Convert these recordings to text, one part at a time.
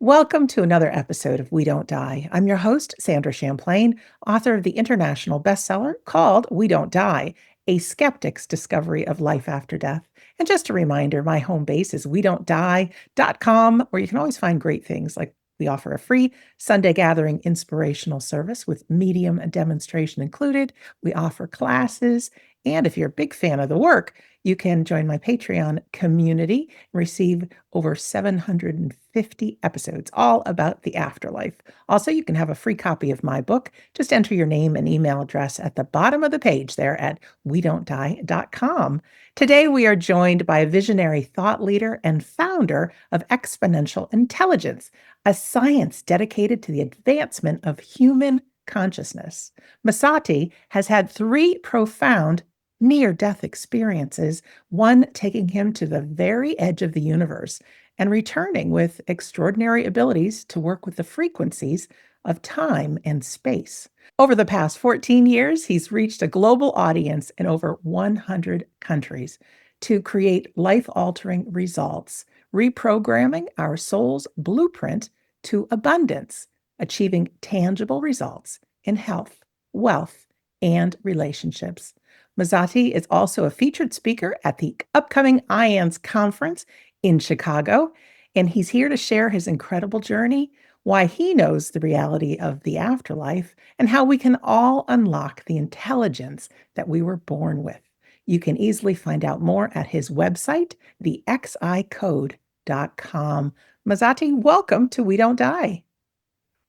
Welcome to another episode of We Don't Die. I'm your host, Sandra Champlain, author of the international bestseller called We Don't Die, A Skeptic's Discovery of Life After Death. And just a reminder, my home base is wedon'tdie.com, where you can always find great things like we offer a free Sunday gathering inspirational service with medium and demonstration included. We offer classes. And if you're a big fan of the work, you can join my Patreon community and receive over 750 episodes all about the afterlife. Also, you can have a free copy of my book. Just enter your name and email address at the bottom of the page there at wedon'tdie.com. Today, we are joined by a visionary thought leader and founder of Xponential Intelligence, a science dedicated to the advancement of human consciousness. Masati has had three profound near-death experiences, one taking him to the very edge of the universe and returning with extraordinary abilities to work with the frequencies of time and space. Over the past 14 years, he's reached a global audience in over 100 countries to create life-altering results, reprogramming our soul's blueprint to abundance, achieving tangible results in health, wealth, and relationships. Masati is also a featured speaker at the upcoming IANS conference in Chicago, and he's here to share his incredible journey, why he knows the reality of the afterlife, and how we can all unlock the intelligence that we were born with. You can easily find out more at his website, thexicode.com. Masati, welcome to We Don't Die.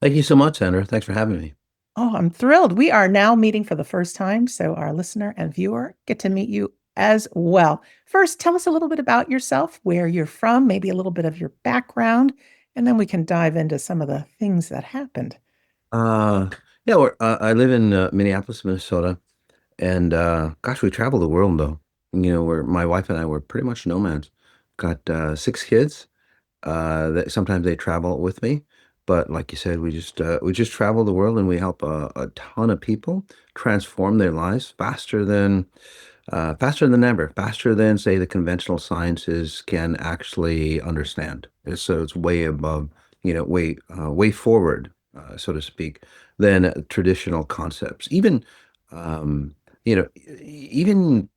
Thank you so much, Sandra. Thanks for having me. Oh, I'm thrilled. We are now meeting for the first time, so our listener and viewer get to meet you as well. First, tell us a little bit about yourself, where you're from, maybe a little bit of your background, and then we can dive into some of the things that happened. Uh, yeah, I live in Minneapolis, Minnesota, and gosh, we travel the world though. Where my wife and I were pretty much nomads. Got six kids. That sometimes they travel with me, but like you said, we just travel the world and we help a ton of people transform their lives faster than ever, faster than say the conventional sciences can actually understand. So it's way above, way forward, so to speak, than traditional concepts. Um, you know, even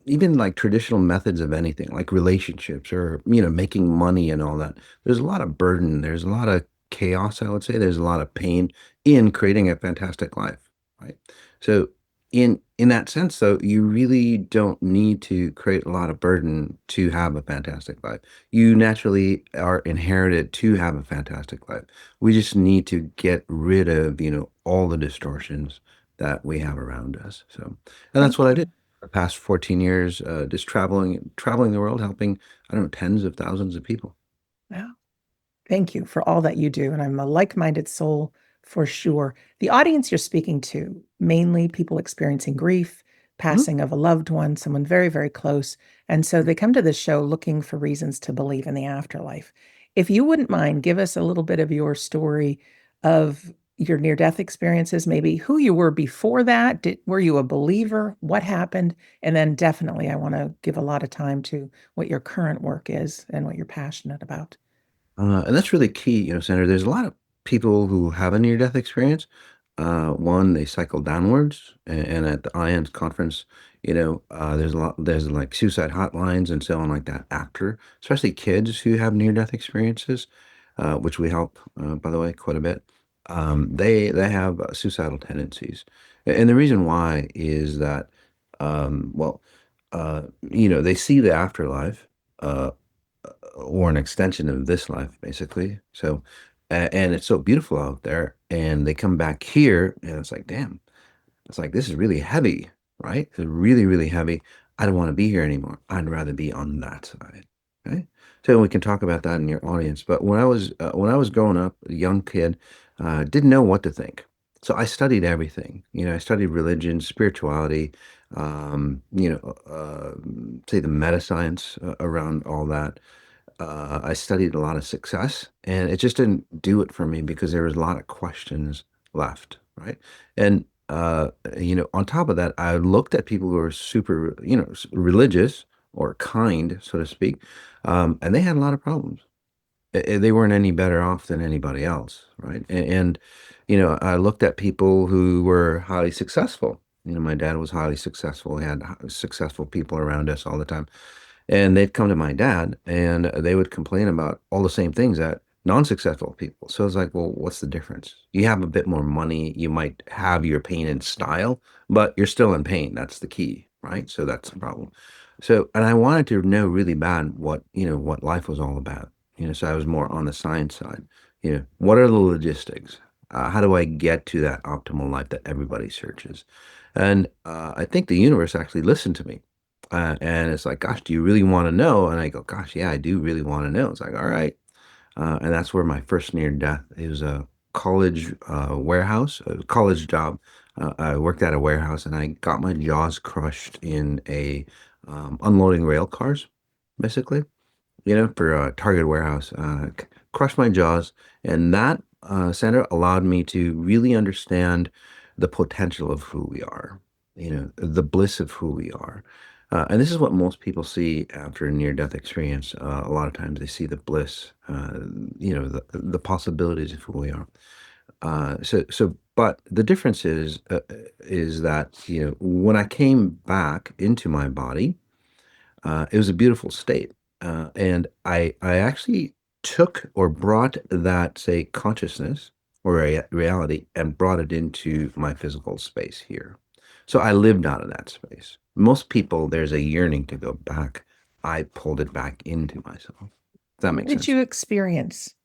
even like traditional methods of anything, like relationships or making money and all that. There's a lot of burden. There's a lot of chaos. I would say there's a lot of pain in creating a fantastic life, right? So in that sense, though, you really don't need to create a lot of burden to have a fantastic life. You naturally are inherited to have a fantastic life. We just need to get rid of, all the distortions that we have around us. So, and that's Thank what I you. did the past 14 years, just traveling the world, helping, I don't know, tens of thousands of people. Yeah. Thank you for all that you do. And I'm a like minded soul for sure. The audience you're speaking to, mainly people experiencing grief, Mhm. passing of a loved one, someone very, very close. And so they come to this show looking for reasons to believe in the afterlife. If you wouldn't mind, give us a little bit of your story of your near death experiences, maybe who you were before that. Were you a believer? What happened? And then definitely, I want to give a lot of time to what your current work is and what you're passionate about. And that's really key, Senator. There's a lot of people who have a near-death experience. One, they cycle downwards, and at the IANS conference, there's like suicide hotlines and so on like that after, especially kids who have near-death experiences, which we help, by the way, quite a bit. They have suicidal tendencies, and the reason why is that, well, they see the afterlife. Or an extension of this life, basically. So, and it's so beautiful out there, and they come back here, and it's like, damn, it's like this is really heavy, right? It's really, really heavy. I don't want to be here anymore. I'd rather be on that side. Okay, so we can talk about that in your audience. But when I was growing up, a young kid, didn't know what to think. So I studied everything. I studied religion, spirituality, say the meta science around all that. I studied a lot of success, and it just didn't do it for me because there was a lot of questions left, right? And on top of that, I looked at people who were super, religious or kind, so to speak, and they had a lot of problems. they weren't any better off than anybody else, right? I looked at people who were highly successful. My dad was highly successful. He had successful people around us all the time. And they'd come to my dad and they would complain about all the same things that non-successful people. So it's like, well, what's the difference? You have a bit more money, you might have your pain in style, but you're still in pain. That's the key, right? So that's the problem. So, and I wanted to know really bad what life was all about. So I was more on the science side. What are the logistics? How do I get to that optimal life that everybody searches? And I think the universe actually listened to me. And it's like, gosh, do you really want to know? And I go, gosh, yeah, I do really want to know. It's like, all right. And that's where my first near death. It was a college warehouse, a college job. I worked at a warehouse and I got my jaws crushed in a unloading rail cars, basically, for a Target warehouse. Crushed my jaws. And that, Sandra, allowed me to really understand the potential of who we are, the bliss of who we are. And this is what most people see after a near-death experience. A lot of times they see the bliss, the possibilities of who we are. But the difference is that, when I came back into my body, it was a beautiful state. And I actually took or brought that, say, consciousness or reality and brought it into my physical space here. So I lived out of that space. Most people, there's a yearning to go back. I pulled it back into myself. Does that What make did sense? you experience?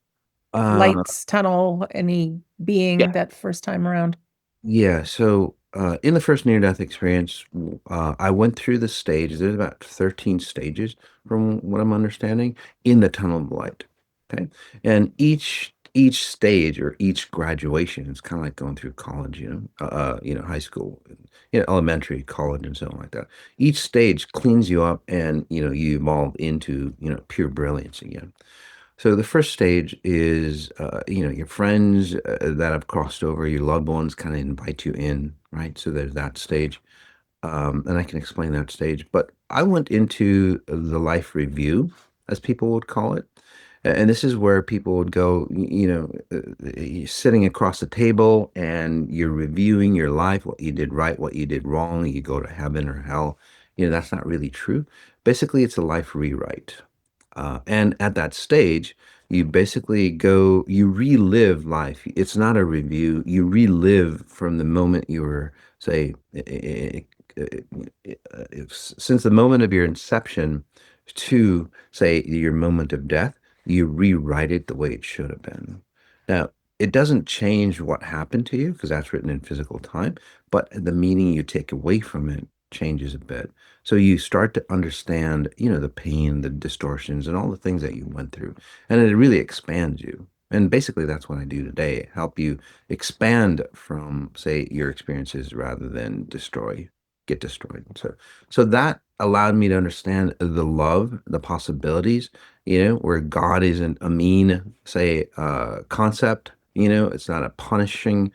Uh, Lights, tunnel, any being yeah. that first time around? Yeah, so in the first near-death experience, I went through the stage. There's about 13 stages, from what I'm understanding, in the tunnel of light. Okay, and each stage or each graduation is kind of like going through college, high school, elementary, college, and so on like that. Each stage cleans you up, and you evolve into pure brilliance again. So the first stage is, your friends that have crossed over, your loved ones kind of invite you in, right? So there's that stage, and I can explain that stage. But I went into the life review, as people would call it, and this is where people would go, you're sitting across the table and you're reviewing your life, what you did right, what you did wrong. You go to heaven or hell. That's not really true. Basically, it's a life rewrite. And at that stage, you basically you relive life. It's not a review. You relive from the moment you were, say, since the moment of your inception to, say, your moment of death, you rewrite it the way it should have been. Now, it doesn't change what happened to you because that's written in physical time, but the meaning you take away from it changes a bit. So you start to understand, the pain, the distortions, and all the things that you went through. And it really expands you. And basically, that's what I do today, help you expand from, say, your experiences rather than get destroyed. So that allowed me to understand the love, the possibilities, where God isn't a mean, say, concept, it's not a punishing,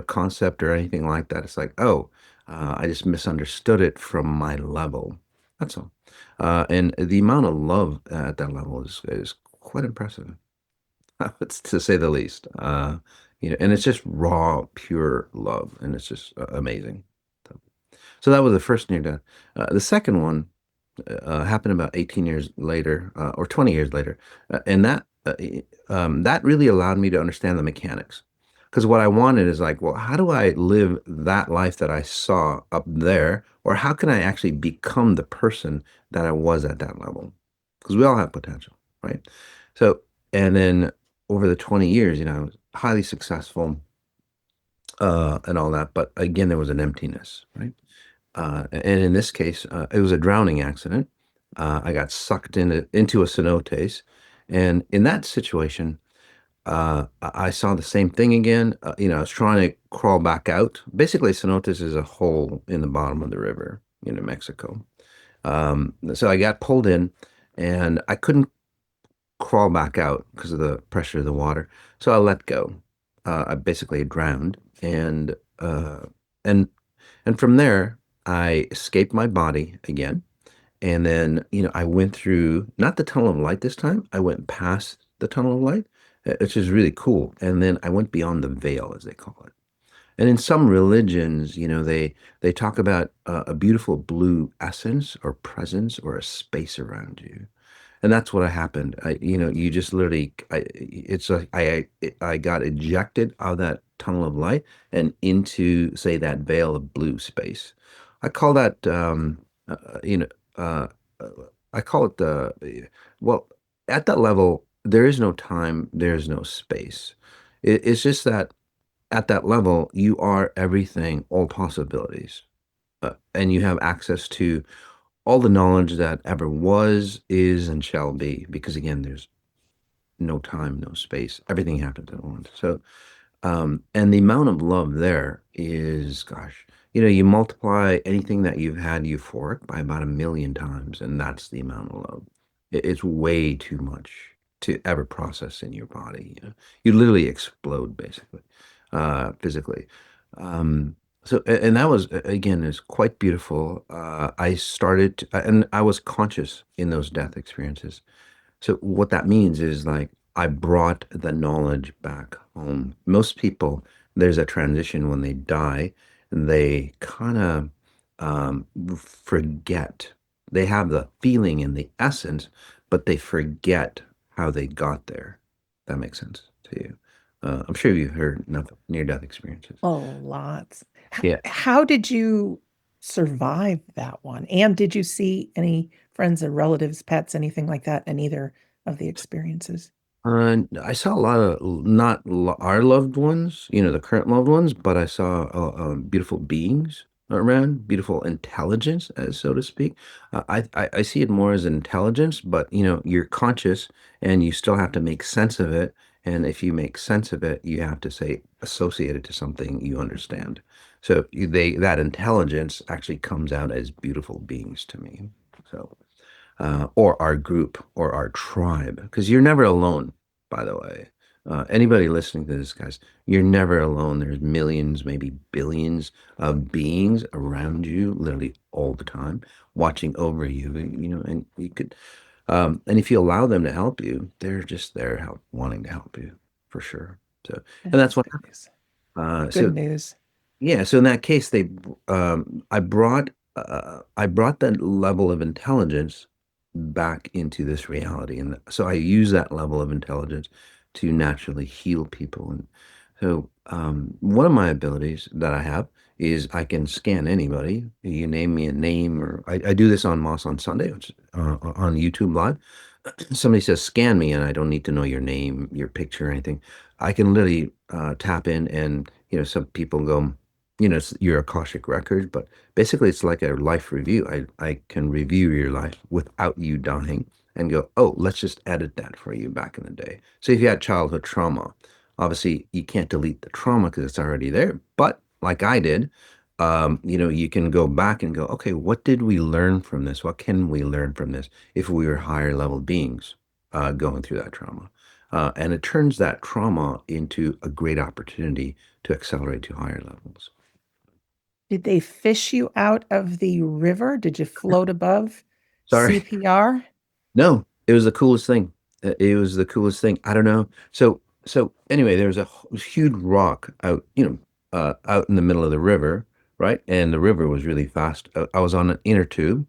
concept or anything like that. It's like, oh, I just misunderstood it from my level. That's all. And the amount of love at that level is quite impressive, it's to say the least. And it's just raw, pure love, and it's just amazing. So, so that was the first near death. The second one happened about 18 years later, or 20 years later, and that really allowed me to understand the mechanics. Because what I wanted is like, well, how do I live that life that I saw up there, or how can I actually become the person that I was at that level? Because we all have potential, right? So, and then over the 20 years, I was highly successful and all that, but again, there was an emptiness, right? And in this case, it was a drowning accident. I got sucked into a cenotes, and in that situation, I saw the same thing again. I was trying to crawl back out. Basically, cenotes is a hole in the bottom of the river, Mexico. So I got pulled in, and I couldn't crawl back out because of the pressure of the water. So I let go. I basically drowned, and and from there, I escaped my body again. And then, I went through not the tunnel of light this time. I went past the tunnel of light, which is really cool. And then I went beyond the veil, as they call it. And in some religions, they talk about a beautiful blue essence or presence or a space around you. And that's what happened. You just literally, it's like I got ejected out of that tunnel of light and into, say, that veil of blue space. I call that, uh, you know, uh, uh, I call it well, at that level, there is no time, there's no space. It's just that at that level, you are everything, all possibilities, and you have access to all the knowledge that ever was, is, and shall be. Because again, there's no time, no space. Everything happens at once. So, and the amount of love there is, gosh, you multiply anything that you've had euphoric by about 1 million times, and that's the amount of love. It's way too much to ever process in your body. You literally explode basically, physically. And that was, again, is quite beautiful. I started, and I was conscious in those death experiences. So what that means is like I brought the knowledge back home. Most people, there's a transition when they die, they kind of forget. They have the feeling and the essence, but they forget how they got there. That makes sense to you. I'm sure you've heard enough near-death experiences. Oh, lots. Yeah. How did you survive that one? And did you see any friends or relatives, pets, anything like that in either of the experiences? I saw a lot of not our loved ones, the current loved ones, but I saw beautiful beings around, beautiful intelligence, as so to speak. I see it more as intelligence, but you're conscious and you still have to make sense of it. And if you make sense of it, you have to say associate it to something you understand. So that intelligence actually comes out as beautiful beings to me. So or our group or our tribe, because you're never alone, by the way. Anybody listening to this, guys, you're never alone. There's millions, maybe billions of beings around you, literally all the time, watching over you. And you could, and if you allow them to help you, they're just there, wanting to help you for sure. So, and that's That's what good happened. news. Good So news. yeah, so in that case, I brought that level of intelligence back into this reality, and so I use that level of intelligence to naturally heal people. And so, one of my abilities that I have is I can scan anybody. You name me a name, or I do this on Moss on Sunday, which on YouTube Live. Somebody says scan me, and I don't need to know your name, your picture, or anything. I can literally tap in, and some people go, your Akashic record, but basically it's like a life review. I can review your life without you dying and go, oh, let's just edit that for you back in the day. So if you had childhood trauma, obviously you can't delete the trauma because it's already there. But like I did, you can go back and go, okay, what did we learn from this? What can we learn from this if we were higher level beings going through that trauma? And it turns that trauma into a great opportunity to accelerate to higher levels. Did they fish you out of the river? Did you float above Sorry. CPR? No, it was the coolest thing. It was the coolest thing. I don't know. So anyway, there was a huge rock out, out in the middle of the river, right? And the river was really fast. I was on an inner tube.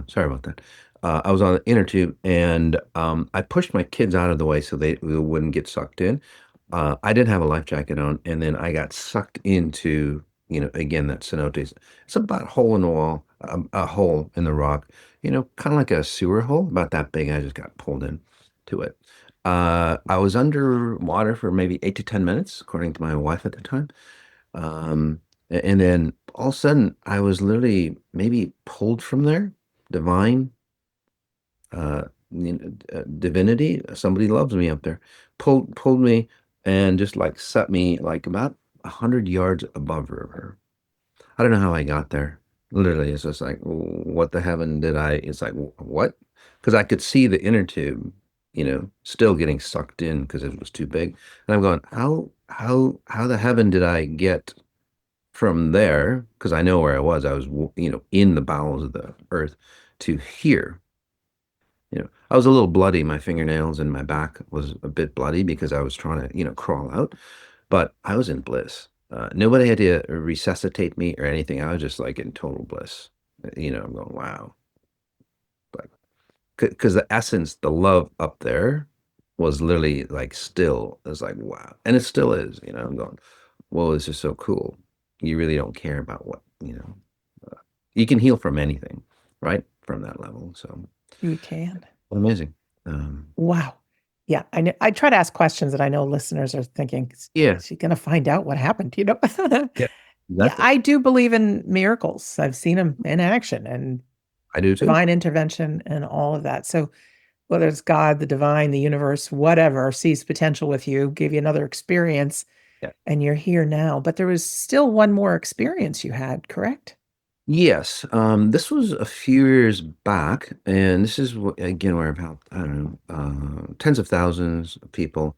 Sorry about that. I was on the inner tube, and I pushed my kids out of the way so they wouldn't get sucked in. I didn't have a life jacket on, and then I got sucked into, again, that cenotes. It's about a hole in the wall, a hole in the rock, kind of like a sewer hole, about that big. I just got pulled in to it. I was underwater for maybe 8 to 10 minutes, according to my wife at the time. And then all of a sudden, I was literally maybe pulled from there. Divine, uh, divinity, somebody loves me up there, pulled me and just like set me like about 100 yards above river. I don't know how I got there. Literally, it's just like, what the heaven did I? It's like, what? Because I could see the inner tube, still getting sucked in because it was too big. And I'm going, how the heaven did I get from there? Because I know where I was. I was, in the bowels of the earth to here. I was a little bloody. My fingernails and my back was a bit bloody because I was trying to, crawl out, but I was in bliss. Nobody had to resuscitate me or anything. I was just like in total bliss. I'm going, wow. Like, because the essence, the love up there was literally like still, it was like, wow. And it still is, I'm going, whoa, this is so cool. You really don't care about you can heal from anything, right? From that level. So You can. amazing. Um, Wow. Yeah, I know. I try to ask questions that I know listeners are thinking, yeah. is she going to find out what happened? Yeah. Yeah, Exactly. I do believe in miracles. I've seen them in action and I do too. divine intervention and all of that. So whether it's God, the divine, the universe, whatever, sees potential with you, gave you another experience, Yeah. and you're here now. But there was still one more experience you had, correct? Yes, this was a few years back, and this is again where I've helped, I don't know, tens of thousands of people,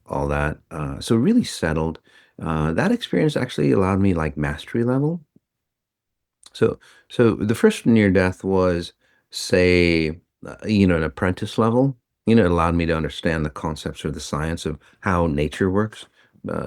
all that. So really settled. That experience actually allowed me like mastery level. So, so the first near death was, say, an apprentice level. It allowed me to understand the concepts or the science of how nature works,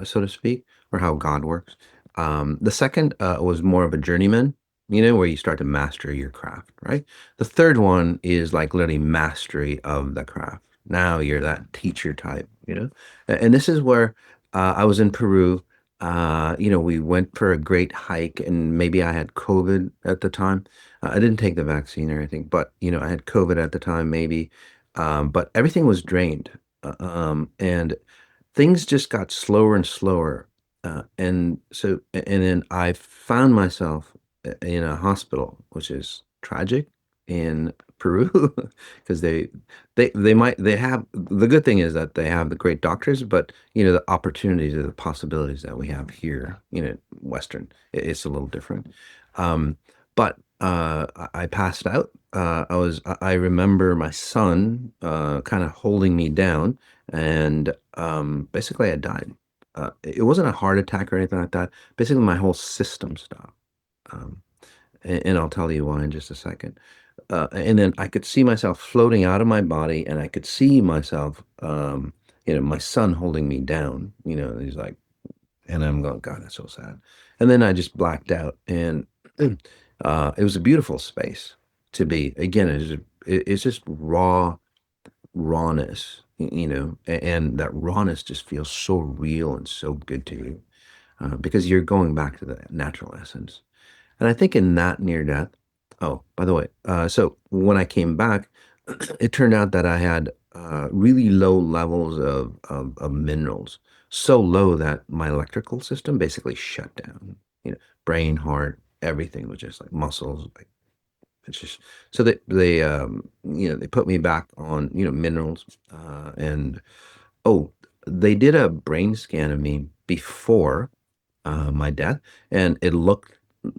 so to speak, or how God works. The second was more of a journeyman, where you start to master your craft, right? The third one is like literally mastery of the craft. Now you're that teacher type, and this is where I was in Peru. We went for a great hike, and maybe I had COVID at the time. I didn't take the vaccine or anything, but I had COVID at the time, maybe. But everything was drained, and things just got slower and slower. And then I found myself in a hospital, which is tragic in Peru, because they have the good thing is that they have the great doctors, but the opportunities or the possibilities that we have here, Western, it's a little different. But I passed out. I remember my son kind of holding me down, and basically I died. It wasn't a heart attack or anything like that. Basically, my whole system stopped. Um, and I'll tell you why in just a second. And then I could see myself floating out of my body, and I could see myself, my son holding me down. He's like, and I'm going, God, that's so sad. And then I just blacked out, and it was a beautiful space to be. Again, it's just rawness, and that rawness just feels so real and so good to you because you're going back to the natural essence. And I think in that near death, oh, by the way, so when I came back, it turned out that I had really low levels of minerals, so low that my electrical system basically shut down. Brain, heart, everything was just like muscles. Like it's just so they put me back on minerals, and oh, they did a brain scan of me before my death, and it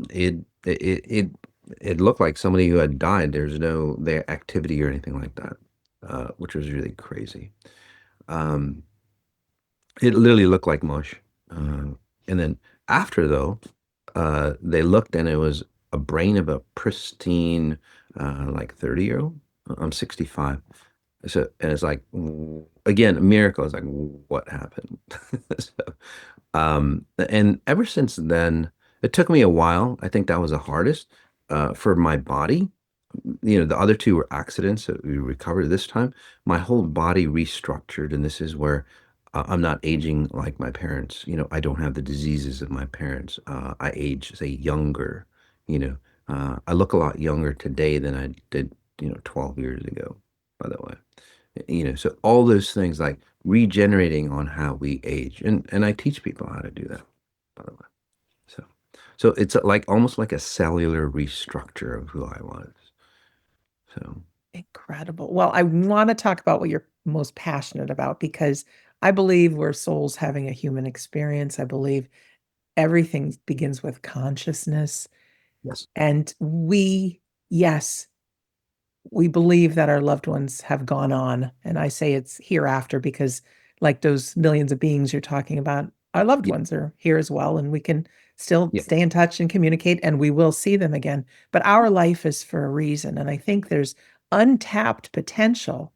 it it it looked like somebody who had died. There's no their activity or anything like that, which was really crazy. Um, it literally looked like mush. And then after though, they looked and it was a brain of a pristine, like 30-year-old. I'm 65. So, and it's like, again, a miracle. It's like, what happened? So, and ever since then, it took me a while. I think that was the hardest, for my body. The other two were accidents that we recovered. This time, my whole body restructured, and this is where I'm not aging like my parents. I don't have the diseases of my parents. I age, say, younger. I look a lot younger today than I did, 12 years ago, by the way. So all those things like regenerating on how we age, and I teach people how to do that, by the way. So, so it's like almost like a cellular restructure of who I was. So, Incredible. Well, I want to talk about what you're most passionate about because I believe we're souls having a human experience. I believe everything begins with consciousness. yes. And yes, we believe that our loved ones have gone on. And I say it's hereafter because, like those millions of beings you're talking about, our loved Yeah, ones are here as well. And we can still yeah, stay in touch and communicate, and we will see them again. But our life is for a reason. And I think there's untapped potential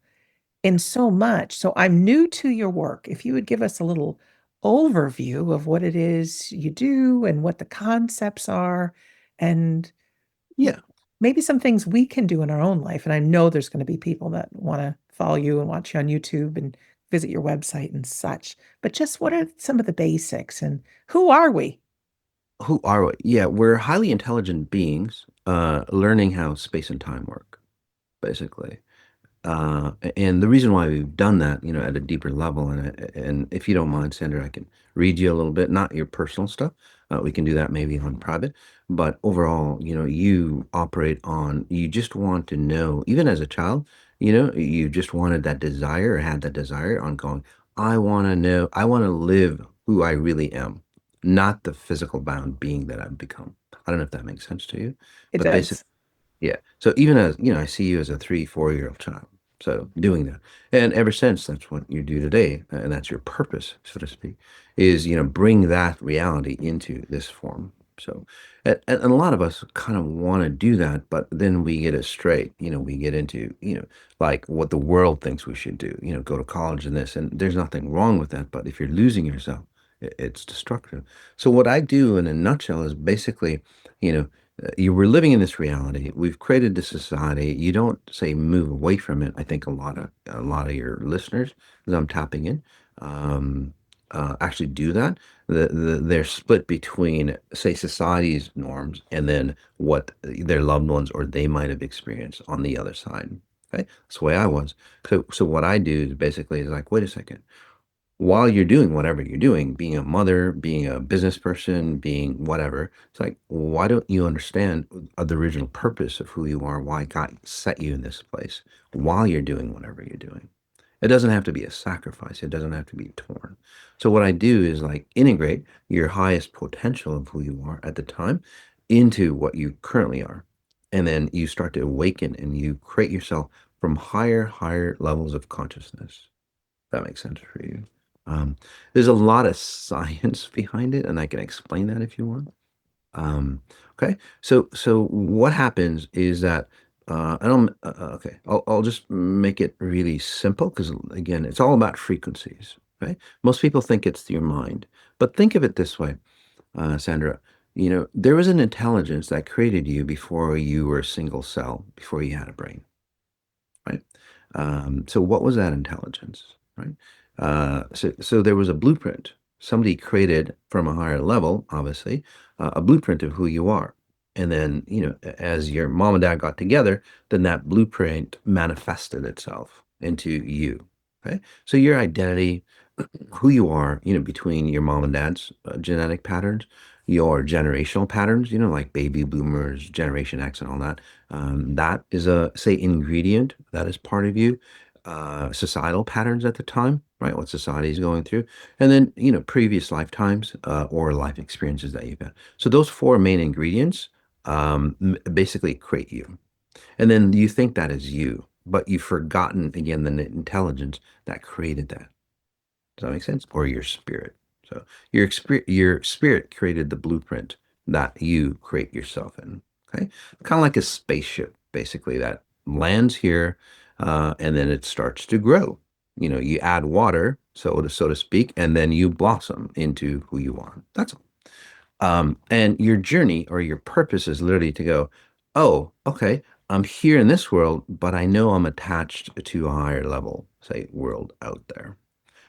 in so much. So I'm new to your work. If you would give us a little overview of what it is you do and what the concepts are, and Yeah. maybe some things we can do in our own life. And I know there's going to be people that want to follow you and watch you on YouTube and visit your website and such. But just what are some of the basics and who are we? Who are we? Yeah, we're highly intelligent beings, learning how space and time work, basically. And the reason why we've done that, at a deeper level, and if you don't mind, Sandra, I can read you a little bit, not your personal stuff. We can do that maybe on private, but overall, you operate on, you just want to know, even as a child, you just wanted that desire or had that desire on going, I want to know, I want to live who I really am, not the physical bound being that I've become. I don't know if that makes sense to you, It but basically, does. yeah. So even as, I see you as a 3, 4 year old child. So doing that. And ever since that's what you do today, and that's your purpose, so to speak, is, bring that reality into this form. So, and a lot of us kind of want to do that, but then we get it straight. We get into, like what the world thinks we should do, go to college and this, and there's nothing wrong with that. But if you're losing yourself, it's destructive. So what I do in a nutshell is basically, you know, you were living in this reality. We've created this society. You don't say move away from it. I think a lot of your listeners that I'm tapping in actually do that. They're split between, say, society's norms and then what their loved ones or they might have experienced on the other side. Okay, that's the way I was. So what I do is basically is like, wait a second, while you're doing whatever you're doing, being a mother, being a business person, being whatever, it's like, why don't you understand the original purpose of who you are, why God set you in this place while you're doing whatever you're doing? It doesn't have to be a sacrifice. It doesn't have to be torn. So what I do is like integrate your highest potential of who you are at the time into what you currently are. And then you start to awaken and you create yourself from higher levels of consciousness. That makes sense for you. Um, there's a lot of science behind it, and I can explain that if you want. Um, okay, so what happens is that I don't. Okay, I'll just make it really simple because again, it's all about frequencies. Okay, most people think it's your mind, but think of it this way, Sandra. There was an intelligence that created you before you were a single cell, before you had a brain, right? So what was that intelligence, right? So there was a blueprint. Somebody created from a higher level, obviously, a blueprint of who you are. And then, as your mom and dad got together, then that blueprint manifested itself into you. Okay. So your identity, who you are, between your mom and dad's genetic patterns, your generational patterns, like baby boomers, Generation X, and all that. That is a, say, ingredient that is part of you. Societal patterns at the time, right? What society is going through, and then previous lifetimes or life experiences that you've had. So those four main ingredients basically create you, and then you think that is you, but you've forgotten again the intelligence that created that. Does that make sense? Or your spirit. So your spirit created the blueprint that you create yourself in. Okay, kind of like a spaceship, basically that lands here, and then it starts to grow. You add water, so to speak, and then you blossom into who you are. That's all. And your journey or your purpose is literally to go, oh, okay, I'm here in this world, but I know I'm attached to a higher level, say, world out there.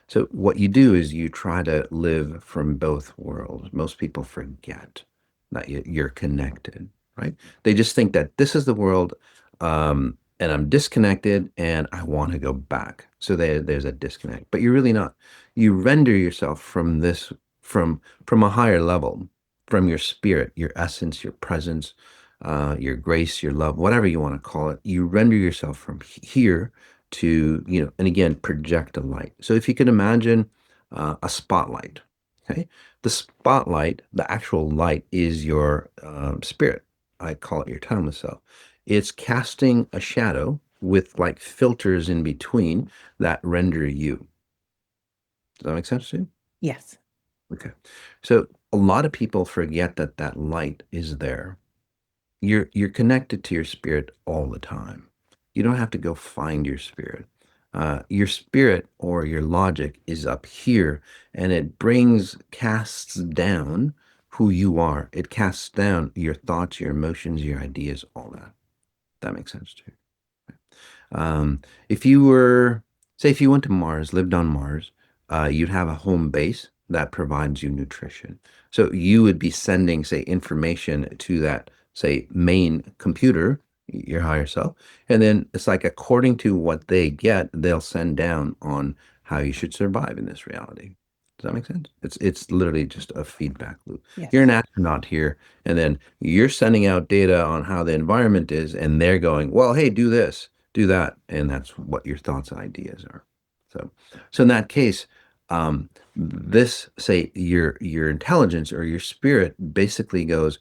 So what you do is you try to live from both worlds. Most people forget that you're connected, right? They just think that this is the world, and I'm disconnected, and I want to go back. So there's a disconnect, but you're really not. You render yourself from this, from a higher level, from your spirit, your essence, your presence, your grace, your love, whatever you want to call it. You render yourself from here to, and again, project a light. So if you can imagine a spotlight, okay, the spotlight, the actual light is your spirit. I call it your timeless self. It's casting a shadow with like filters in between that render you. Does that make sense to you? Yes. Okay. So a lot of people forget that that light is there. You're connected to your spirit all the time. You don't have to go find your spirit. Your spirit or your logic is up here, and it casts down who you are. It casts down your thoughts, your emotions, your ideas, all that. That makes sense too. Um, if you were, say, if you went to Mars, lived on Mars, you'd have a home base that provides you nutrition. So you would be sending, say, information to that, say, main computer, your higher self, and then it's like according to what they get, they'll send down on how you should survive in this reality. Does that make sense? It's literally just a feedback loop. You're an Yes. astronaut here, and then you're sending out data on how the environment is, and they're going, well, hey, do this, do that, and that's what your thoughts and ideas are. So, so in that case, this say your intelligence or your spirit basically goes,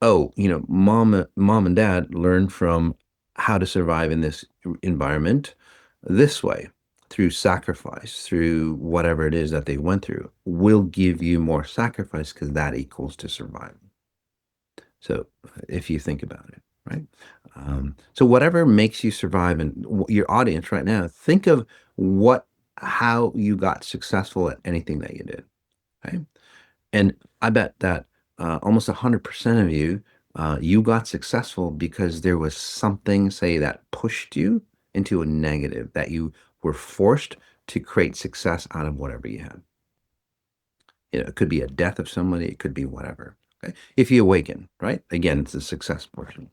oh, mom and dad learned from how to survive in this environment this way through sacrifice, through whatever it is that they went through. Will give you more sacrifice because that equals to survival. So if you think about it, right? So whatever makes you survive, and your audience right now, think of how you got successful at anything that you did, right? And I bet that almost 100% of you, you got successful because there was something, say, that pushed you into a negative, that you were forced to create success out of whatever you had. It could be a death of somebody, it could be whatever. Okay? If you awaken, right? Again, it's the success portion.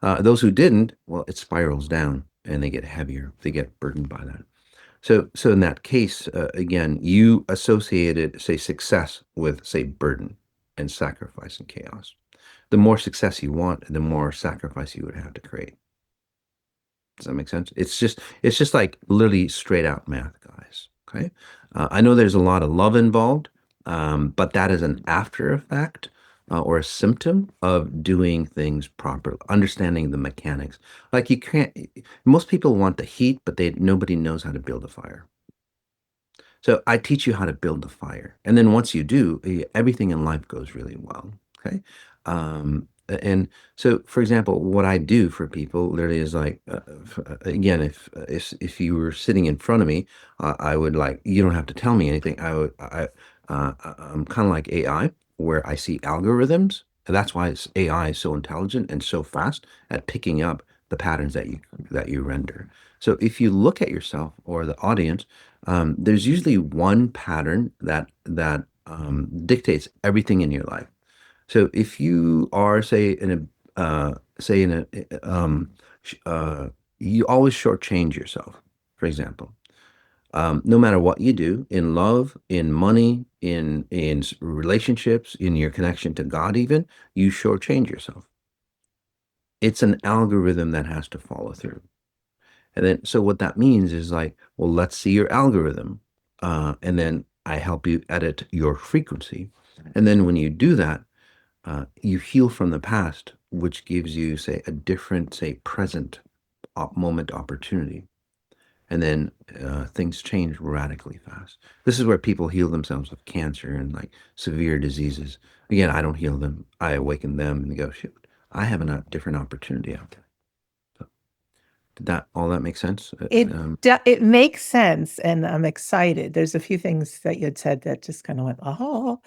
Those who didn't, well, it spirals down and they get heavier. They get burdened by that. So in that case, again, you associated, say, success with, say, burden and sacrifice and chaos. The more success you want, the more sacrifice you would have to create. Does that make sense? It's just like literally straight out math, guys. Okay. I know there's a lot of love involved, but that is an after effect or a symptom of doing things properly, understanding the mechanics. Like you can't. Most people want the heat, but nobody knows how to build a fire. So I teach you how to build the fire. And then once you do, everything in life goes really well. Okay. And so, for example, what I do for people literally is like, again, if you were sitting in front of me, I would like, you don't have to tell me anything. I'm kind of like AI, where I see algorithms. And that's why AI is so intelligent and so fast at picking up the patterns that you render. So if you look at yourself or the audience, there's usually one pattern that dictates everything in your life. So if you are, say in a, you always shortchange yourself, for example. No matter what you do in love, in money, in relationships, in your connection to God, even you shortchange yourself. It's an algorithm that has to follow through. And then, so what that means is like, well, let's see your algorithm. And then I help you edit your frequency. And then when you do that, you heal from the past, which gives you, say, a different, say, present moment opportunity. And then things change radically fast. This is where people heal themselves of cancer and like severe diseases. Again, I don't heal them. I awaken them and they go, shoot, I have a different opportunity out there. So did that all that make sense? It makes sense, and I'm excited. There's a few things that you had said that just kind of went, oh,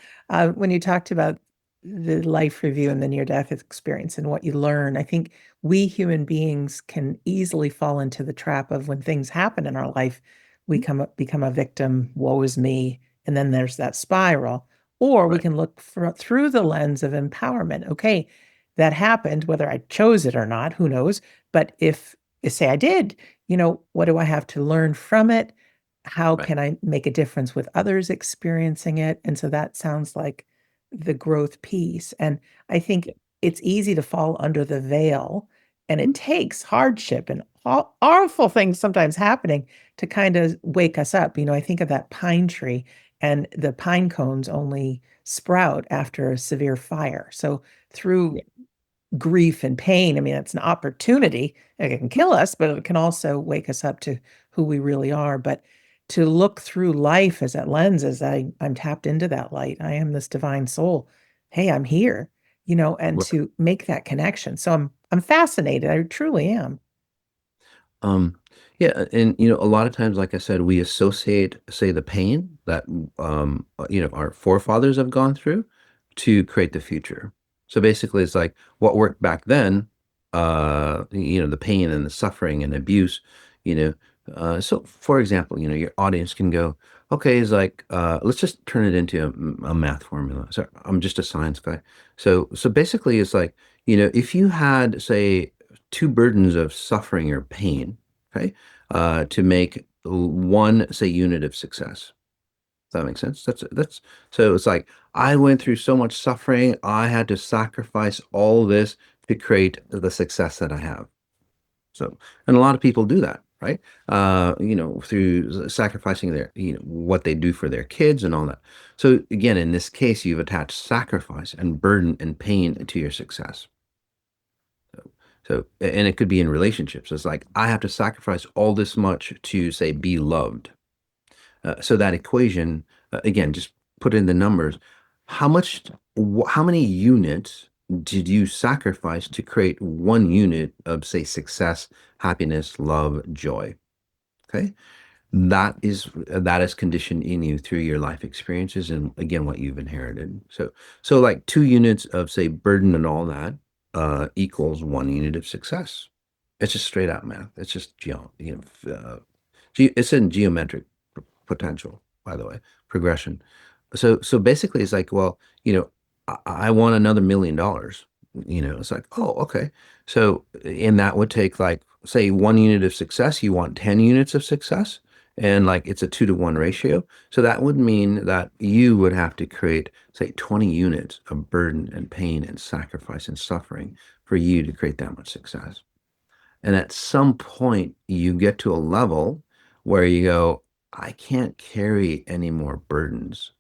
when you talked about the life review and the near-death experience and what you learn. I think we human beings can easily fall into the trap of when things happen in our life, we become a victim, woe is me, and then there's that spiral. Or we Right. can look through the lens of empowerment. Okay, that happened, whether I chose it or not, who knows? But if say I did, what do I have to learn from it? How Right. can I make a difference with others experiencing it? And so that sounds like the growth piece. And I think Yeah. it's easy to fall under the veil, and it takes hardship and all awful things sometimes happening to kind of wake us up. I think of that pine tree, and the pine cones only sprout after a severe fire. So through Yeah. grief and pain, I mean, it's an opportunity. It can kill us, but it can also wake us up to who we really are. But to look through life as that lens, as I'm tapped into that light, I am this divine soul. Hey, I'm here, and Right. to make that connection. So I'm fascinated. I truly am. Um, yeah, and a lot of times, like I said, we associate, say, the pain that our forefathers have gone through to create the future. So basically, it's like what worked back then, the pain and the suffering and abuse, you know. So, for example, your audience can go, okay, it's like, let's just turn it into a math formula. So I'm just a science guy. So basically, it's like, if you had, say, two burdens of suffering or pain, okay, to make one, say, unit of success. Does that make sense? That's so it's like I went through so much suffering, I had to sacrifice all this to create the success that I have. So, and a lot of people do that, right? Through sacrificing their, what they do for their kids and all that. So again, in this case, you've attached sacrifice and burden and pain to your success. So, and it could be in relationships. It's like, I have to sacrifice all this much to, say, be loved. So that equation, again, just put in the numbers. How much, how many units did you sacrifice to create one unit of, say, success, happiness, love, joy? Okay. That is conditioned in you through your life experiences and again what you've inherited. So like 2 units of say burden and all that equals 1 unit of success. It's just straight out math. It's just it's in geometric potential, by the way, progression. So basically, it's like, well, I want another $1 million. It's like, oh, okay. So, and that would take like, say, 1 unit of success. You want 10 units of success, and like it's a 2-to-1 ratio. So that would mean that you would have to create, say, 20 units of burden and pain and sacrifice and suffering for you to create that much success. And at some point, you get to a level where you go, I can't carry any more burdens.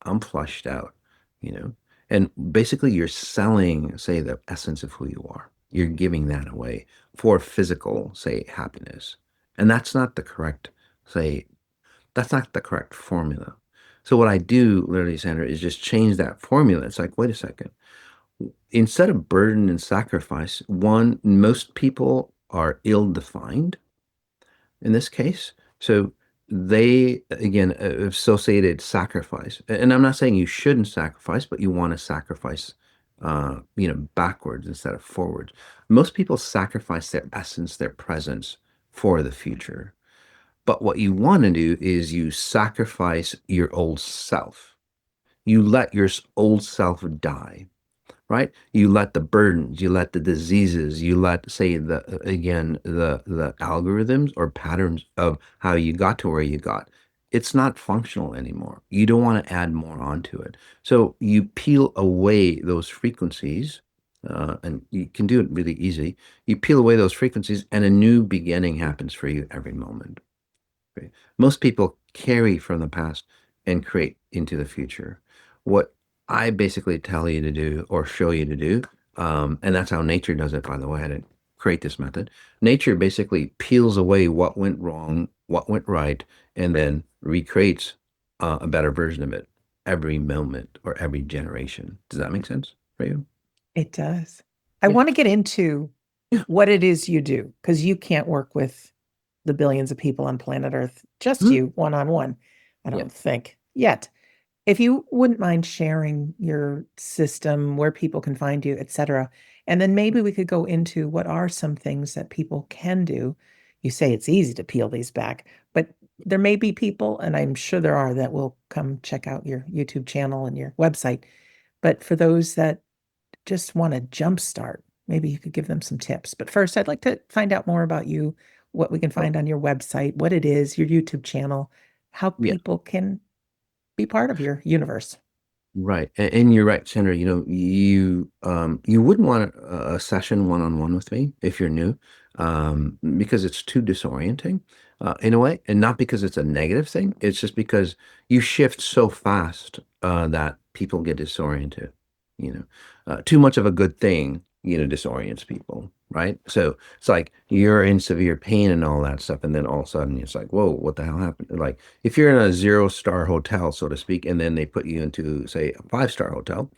I'm flushed out, you know? And basically, you're selling, say, the essence of who you are. You're giving that away for physical, say, happiness. And say, that's not the correct formula. So, what I do, literally, Sandra, is just change that formula. It's like, wait a second. Instead of burden and sacrifice, one, most people are ill-defined in this case. So they, again, associated sacrifice. And I'm not saying you shouldn't sacrifice, but you want to sacrifice, backwards instead of forwards. Most people sacrifice their essence, their presence for the future. But what you want to do is you sacrifice your old self. You let your old self die, right? You let the burdens, you let the diseases, you let, say, the algorithms or patterns of how you got to where you got. It's not functional anymore. You don't want to add more onto it. So you peel away those frequencies, and you can do it really easy. You peel away those frequencies, and a new beginning happens for you every moment. Right? Most people carry from the past and create into the future. What I basically tell you to do or show you to do, and that's how nature does it, by the way. I didn't create this method. Nature basically peels away what went wrong, what went right, and then recreates a better version of it every moment or every generation. Does that make sense for you? It does. I Yeah. want to get into Yeah. what it is you do because you can't work with the billions of people on planet Earth, just Hmm? you one on one, I Yeah. don't think yet. If you wouldn't mind sharing your system, where people can find you, etc. And then maybe we could go into what are some things that people can do. You say it's easy to peel these back, but there may be people, and I'm sure there are, that will come check out your YouTube channel and your website. But for those that just want to jumpstart, maybe you could give them some tips. But first, I'd like to find out more about you, what we can Oh, find on your website, what it is, your YouTube channel, how yeah. people can be part of your universe. Right. And you're right, Sandra. You wouldn't want a session one-on-one with me if you're new, because it's too disorienting, in a way, and not because it's a negative thing. It's just because you shift so fast, that people get disoriented. Too much of a good thing, disorients people, right? So it's like you're in severe pain and all that stuff, and then all of a sudden it's like, whoa, what the hell happened? Like if you're in a 0-star hotel, so to speak, and then they put you into, say, a 5-star hotel,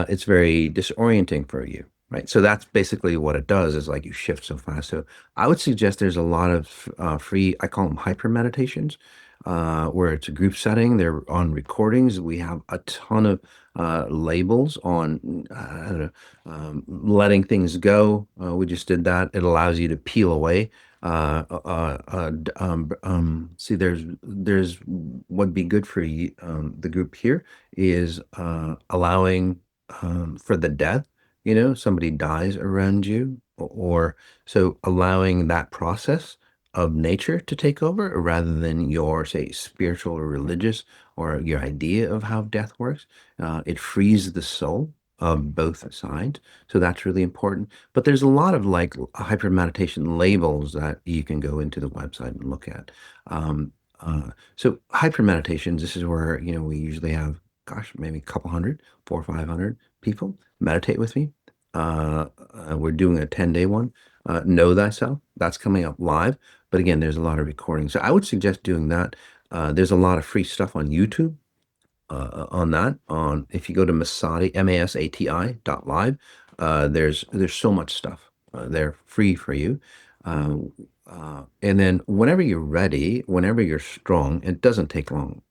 it's very disorienting for you, right? So that's basically what it does is like you shift so fast. So I would suggest there's a lot of free, I call them hyper meditations, where it's a group setting. They're on recordings. We have a ton of labels on, I don't know, letting things go. We just did that. It allows you to peel away. See, there's what'd be good for you, the group here is allowing for the death, somebody dies around you, or so allowing that process of nature to take over rather than your, say, spiritual or religious or your idea of how death works. It frees the soul of both sides. So that's really important. But there's a lot of like hyper meditation labels that you can go into the website and look at. Um, so hyper meditations, this is where, we usually have, gosh, maybe a couple hundred, 400 or 500 people meditate with me. We're doing a 10-day one. Know Thyself. That's coming up live. But again, there's a lot of recordings. So I would suggest doing that. There's a lot of free stuff on YouTube on that. On if you go to Masati, Masati.live, there's so much stuff there free for you. Uh, and then whenever you're ready, whenever you're strong, it doesn't take long.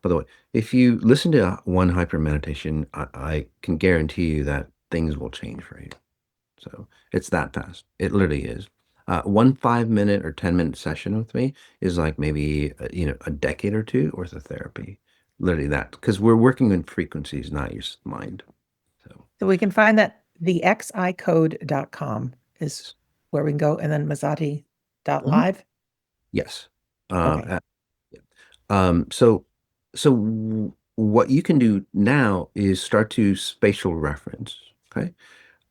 By the way, if you listen to one hyper meditation, I can guarantee you that things will change for you. So it's that fast. It literally is. One 5 minute or 10 minute session with me is like maybe a decade or two worth of therapy. Literally that, because we're working in frequencies, not your mind. So So we can find that the xicode.com is where we can go, and then Mhm. Masati.live. Yes. Okay. Yeah. So what you can do now is start to spatial reference. Okay.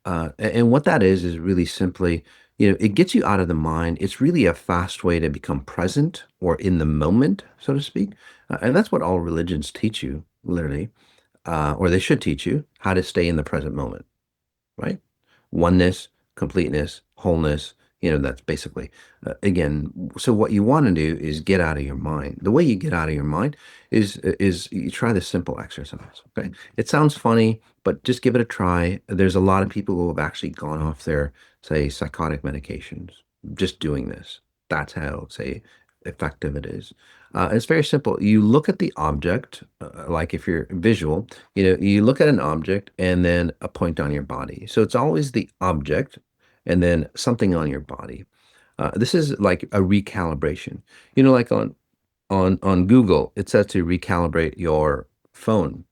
And what that is really simply, it gets you out of the mind. It's really a fast way to become present or in the moment, so to speak. And that's what all religions teach you, literally, or they should teach you how to stay in the present moment, right? Oneness, completeness, wholeness. That's basically, again, so what you want to do is get out of your mind. The way you get out of your mind is you try this simple exercise, okay? It sounds funny, but just give it a try. There's a lot of people who have actually gone off their, say, psychotic medications just doing this. That's how, say, effective it is. It's very simple. You look at the object, like if you're visual, you look at an object and then a point on your body. So it's always the object and then something on your body. This is like a recalibration. Like on Google, it says to recalibrate your phone.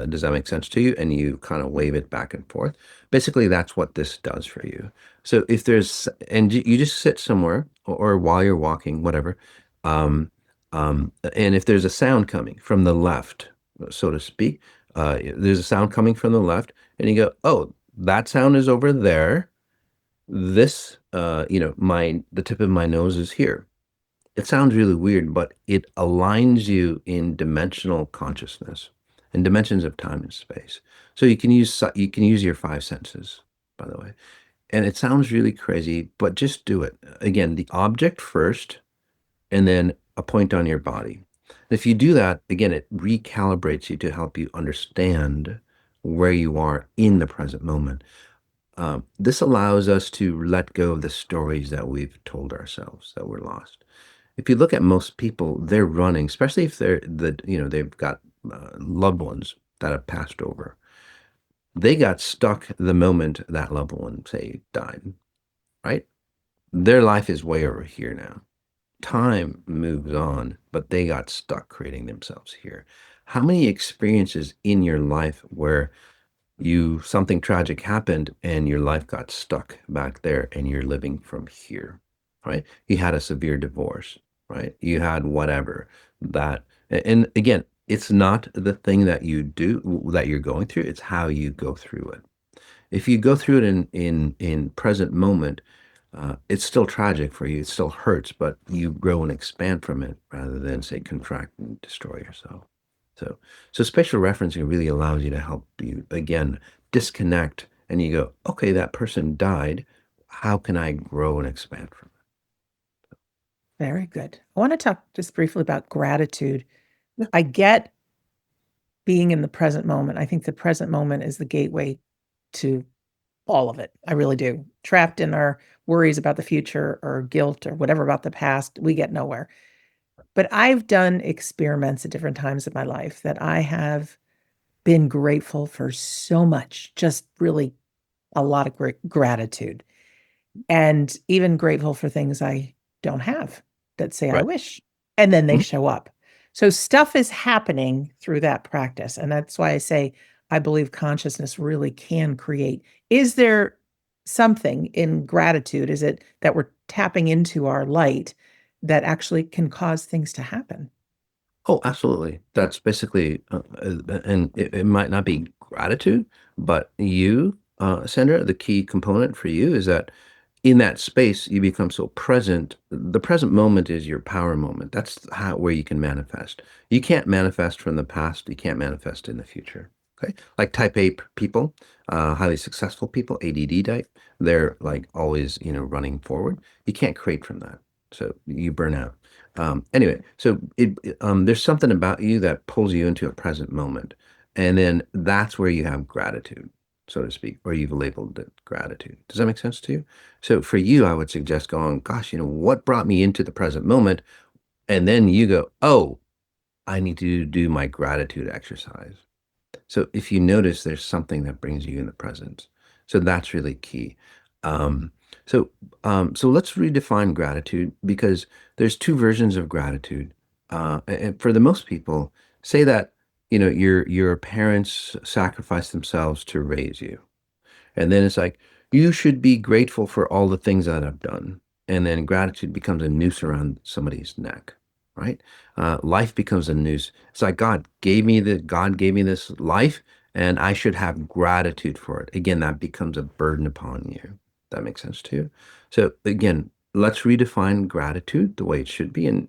Does that make sense to you? And you kind of wave it back and forth. Basically, that's what this does for you. So if there's, and you just sit somewhere or while you're walking, whatever. And if there's a sound coming from the left, so to speak, there's a sound coming from the left, and you go, oh, that sound is over there. This, the tip of my nose is here. It sounds really weird, but it aligns you in dimensional consciousness and dimensions of time and space. So you can use your five senses, by the way. And it sounds really crazy, but just do it. Again, the object first, and then a point on your body. If you do that, again, it recalibrates you to help you understand where you are in the present moment. This allows us to let go of the stories that we've told ourselves that we're lost. If you look at most people, they're running, especially if they've got loved ones that have passed over. They got stuck the moment that loved one, say, died, right? Their life is way over here now. Time moves on, but they got stuck creating themselves here. How many experiences in your life where something tragic happened and your life got stuck back there and you're living from here, right? You had a severe divorce, right? You had whatever that, and again, it's not the thing that you do that you're going through, it's how you go through it. If you go through it in present moment, it's still tragic for you. It still hurts, but you grow and expand from it rather than say contract and destroy yourself. So, so spatial referencing really allows you to help you again disconnect, and you go, okay, that person died. How can I grow and expand from Very good. I want to talk just briefly about gratitude. it? I get being in the present moment. I think the present moment is the gateway to all of it. I really do. Trapped in our worries about the future or guilt or whatever about the past, we get nowhere. But I've done experiments at different times of my life that I have been grateful for so much, just really a lot of great gratitude, and even grateful for things I don't have that say I Right. wish, and then they Mhm. show up. So stuff is happening through that practice. And that's why I say I believe consciousness really can create. Is there something in gratitude? Is it that we're tapping into our light that actually can cause things to happen? Oh, absolutely. That's basically, and it might not be gratitude, but Sandra, the key component for you is that in that space you become so present. The present moment is your power moment. That's how where you can manifest. You can't manifest from the past. You can't manifest in the future. Okay, like type A people, highly successful people, ADD type, they're like always, running forward. You can't create from that, so you burn out. Anyway, so there's something about you that pulls you into a present moment, and then that's where you have gratitude, so to speak, or you've labeled it gratitude. Does that make sense to you? So for you, I would suggest going, gosh, what brought me into the present moment? And then you go, oh, I need to do my gratitude exercise. So if you notice, there's something that brings you in the present. So that's really key. Um, so so let's redefine gratitude, because there's two versions of gratitude. And for the most people, say that your parents sacrificed themselves to raise you. And then it's like, you should be grateful for all the things that I've done. And then gratitude becomes a noose around somebody's neck, right? Life becomes a noose. It's like God gave me this life, and I should have gratitude for it. Again, that becomes a burden upon you. That makes sense to you? So again, let's redefine gratitude the way it should be. And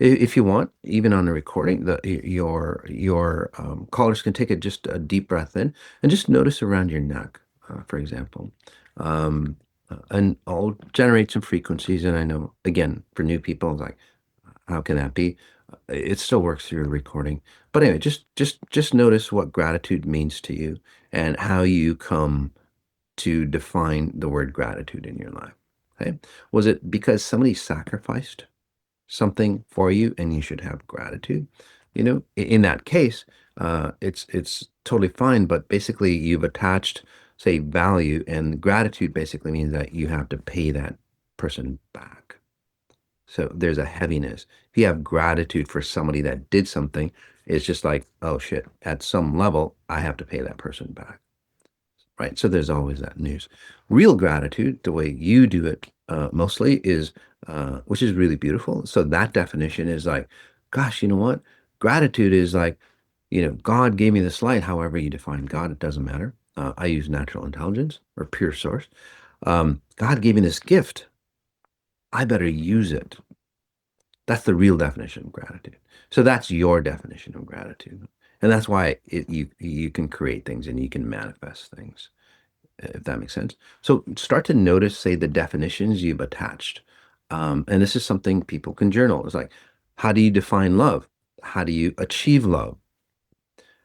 if you want, even on the recording, your callers can take just a deep breath in and just notice around your neck, for example. And I'll generate some frequencies. And I know, again, for new people, it's like, how can that be? It still works through the recording. But anyway, just notice what gratitude means to you and how you come to define the word gratitude in your life. Okay. Was it because somebody sacrificed something for you and you should have gratitude? In that case, it's totally fine, but basically you've attached, say, value, and gratitude basically means that you have to pay that person back. So there's a heaviness. If you have gratitude for somebody that did something, it's just like, oh shit, at some level, I have to pay that person back. Right. So there's always that news. Real gratitude, the way you do it mostly, is, which is really beautiful. So that definition is like, gosh, you know what? Gratitude is like, God gave me this light, however you define God, it doesn't matter. I use natural intelligence or pure source. God gave me this gift. I better use it. That's the real definition of gratitude. So that's your definition of gratitude. And that's why you can create things and you can manifest things, if that makes sense. So start to notice, say, the definitions you've attached. And this is something people can journal. It's like, how do you define love? How do you achieve love?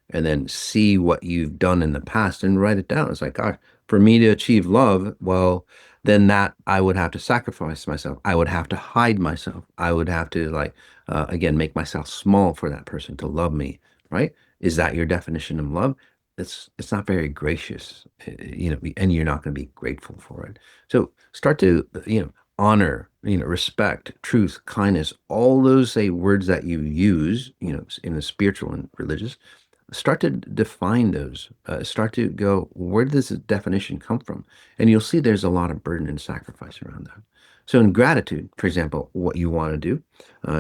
And then see what you've done in the past and write it down. It's like, gosh, for me to achieve love, well, then that I would have to sacrifice myself. I would have to hide myself. I would have to, like, again, make myself small for that person to love me, right? Is that your definition of love? It's not very gracious, and you're not going to be grateful for it. So start to, honor, respect, truth, kindness, all those, say, words that you use, in the spiritual and religious. Start to define those. Start to go, where does this definition come from? And you'll see there's a lot of burden and sacrifice around that. So in gratitude, for example, what you want to do,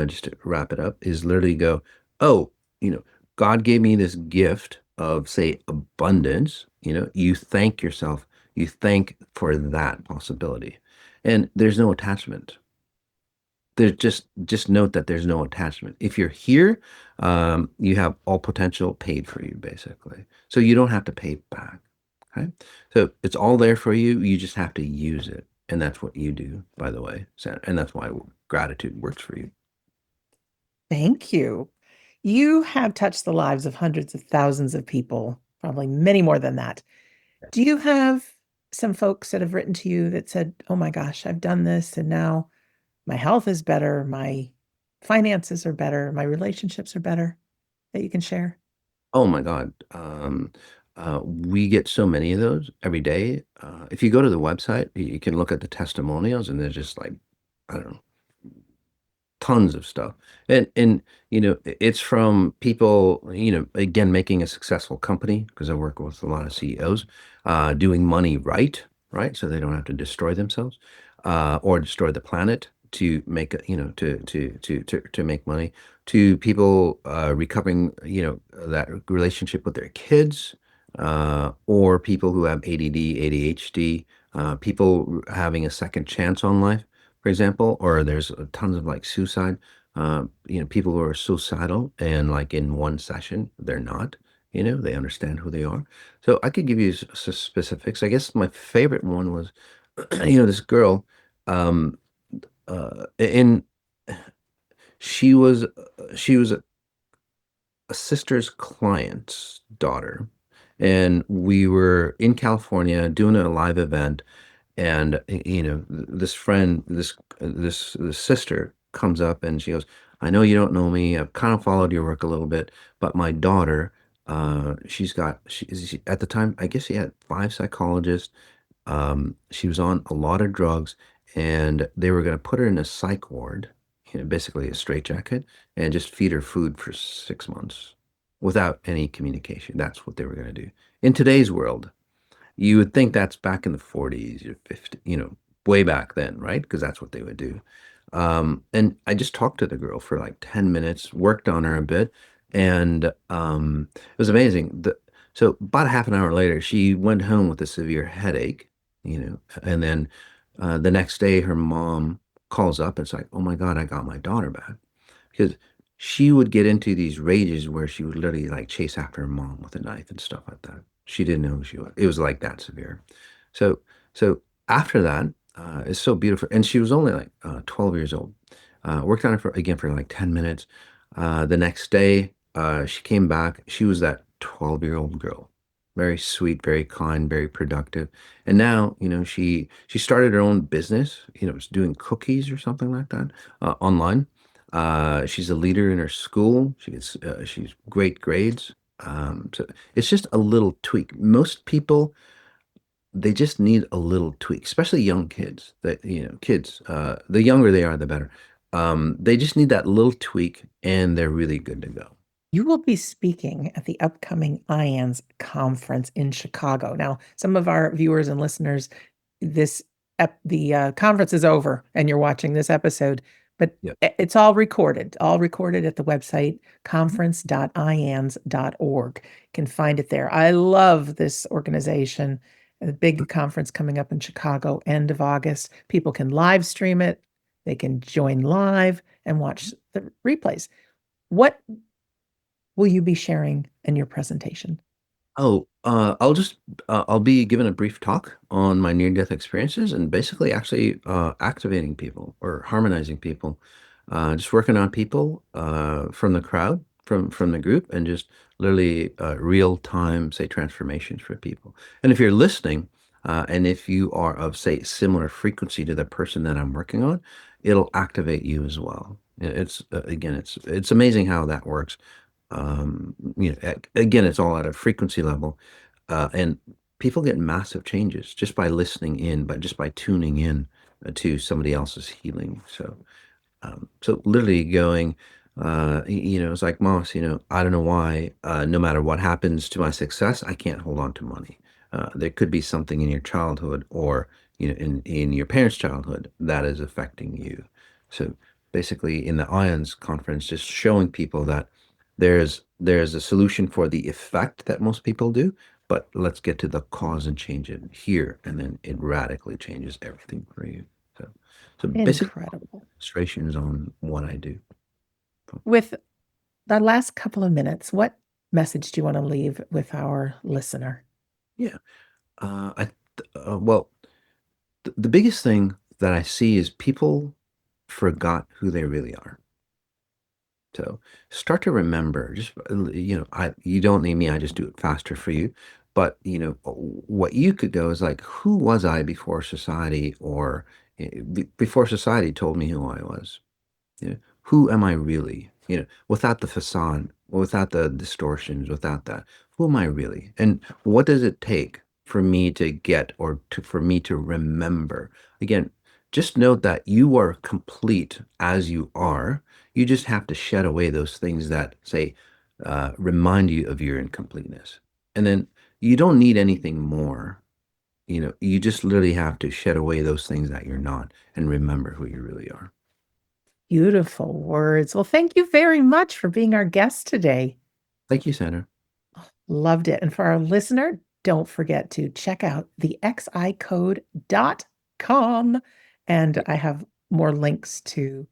just to wrap it up, is literally go, oh, God gave me this gift of, say, abundance. You thank yourself. You thank for that possibility. And there's no attachment. There's just note that there's no attachment. If you're here, you have all potential paid for you, basically. So you don't have to pay back. Okay. So it's all there for you. You just have to use it. And that's what you do, by the way, Sandra. And that's why gratitude works for you. Thank you. You have touched the lives of hundreds of thousands of people, probably many more than that. Do you have some folks that have written to you that said, "Oh my gosh, I've done this and now my health is better, my finances are better, my relationships are better," that you can share? Oh my God. We get so many of those every day. If you go to the website, you can look at the testimonials, and there's just like, I don't know, tons of stuff. And it's from people, again, making a successful company, because I work with a lot of CEOs, doing money right, so they don't have to destroy themselves, or destroy the planet to make to make money, to people recovering, that relationship with their kids, or people who have ADD, ADHD, people having a second chance on life, for example, or there's tons of like suicide, people who are suicidal, and like in one session, they're not, they understand who they are. So I could give you specifics. I guess my favorite one was, this girl, um, and she was a sister's client's daughter, and we were in California doing a live event, and this friend, this sister comes up and she goes, "I know you don't know me. I've kind of followed your work a little bit, but my daughter, at the time, I guess she had five psychologists. She was on a lot of drugs, and they were going to put her in a psych ward, basically a straitjacket, and just feed her food for 6 months without any communication. That's what they were going to do. In today's world, you would think that's back in the 40s or 50s, way back then, right? Because that's what they would do. And I just talked to the girl for like 10 minutes, worked on her a bit, and it was amazing. So about half an hour later, she went home with a severe headache, and then the next day, her mom calls up and it's like, "Oh my God, I got my daughter back." Because she would get into these rages where she would literally like chase after her mom with a knife and stuff like that. She didn't know who she was. It was like that severe. So, so after that, it's so beautiful. And she was only like 12 years old. Worked on it for like 10 minutes. The next day, she came back. She was that 12-year-old girl. Very sweet, very kind, very productive. And now, she started her own business, was doing cookies or something like that, online. She's a leader in her school. She's great grades. So it's just a little tweak. Most people, they just need a little tweak, especially young kids. Kids, the younger they are, the better. They just need that little tweak, and they're really good to go. You will be speaking at the upcoming IANS conference in Chicago. Now, some of our viewers and listeners, the conference is over and you're watching this episode, but Yeah. it's all recorded at the website conference.ians.org. You can find it there. I love this organization. A big conference coming up in Chicago, end of August. People can live stream it. They can join live and watch the replays. What will you be sharing in your presentation? Oh, I'll be giving a brief talk on my near-death experiences, and basically actually activating people or harmonizing people, just working on people from the crowd, from the group, and just literally real time, say, transformations for people. And if you're listening, and if you are of, say, similar frequency to the person that I'm working on, it'll activate you as well. It's again, it's amazing how that works. Again, it's all at a frequency level, and people get massive changes just by listening in, but just by tuning in to somebody else's healing. So literally going, it's like Moss, I don't know why, no matter what happens to my success, I can't hold on to money. There could be something in your childhood, or, in your parents' childhood, that is affecting you. So basically in the IONS conference, just showing people that there's a solution for the effect that most people do, but let's get to the cause and change it here, and then it radically changes everything for you. So basically Incredible. illustrations on what I do. With the last couple of minutes, what message do you want to leave with our listener? Yeah. Well, the biggest thing that I see is people forgot who they really are. So start to remember. Just I you don't need me. I just do it faster for you. But, what you could go is like, who was I before society, or before society told me who I was? Who am I really? Without the facade, without the distortions, without that, who am I really? And what does it take for me to get, or for me to remember? Again, just note that you are complete as you are. You just have to shed away those things that say, remind you of your incompleteness. And then you don't need anything more. You just literally have to shed away those things that you're not and remember who you really are. Beautiful words. Well, thank you very much for being our guest today. Thank you, Sandra. Loved it. And for our listener, don't forget to check out the xicode.com. And I have more links to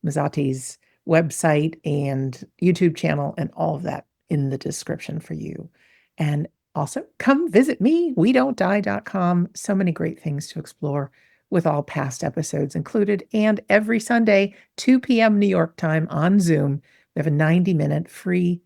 Masati's website and YouTube channel and all of that in the description for you. And also come visit me, we-don't-die.com. So many great things to explore with all past episodes included. And every Sunday, 2 p.m. New York time on Zoom, we have a 90-minute free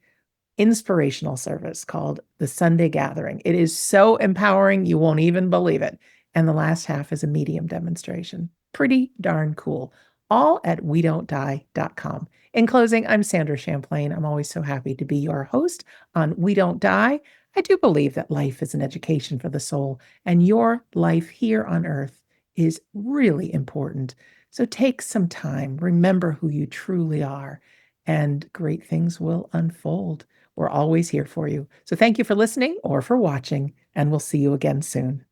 inspirational service called the Sunday Gathering. It is so empowering, you won't even believe it. And the last half is a medium demonstration. Pretty darn cool. All at we-don't-die.com. In closing, I'm Sandra Champlain. I'm always so happy to be your host on We Don't Die. I do believe that life is an education for the soul, and your life here on earth is really important. So take some time, remember who you truly are, and great things will unfold. We're always here for you. So thank you for listening or for watching, and we'll see you again soon.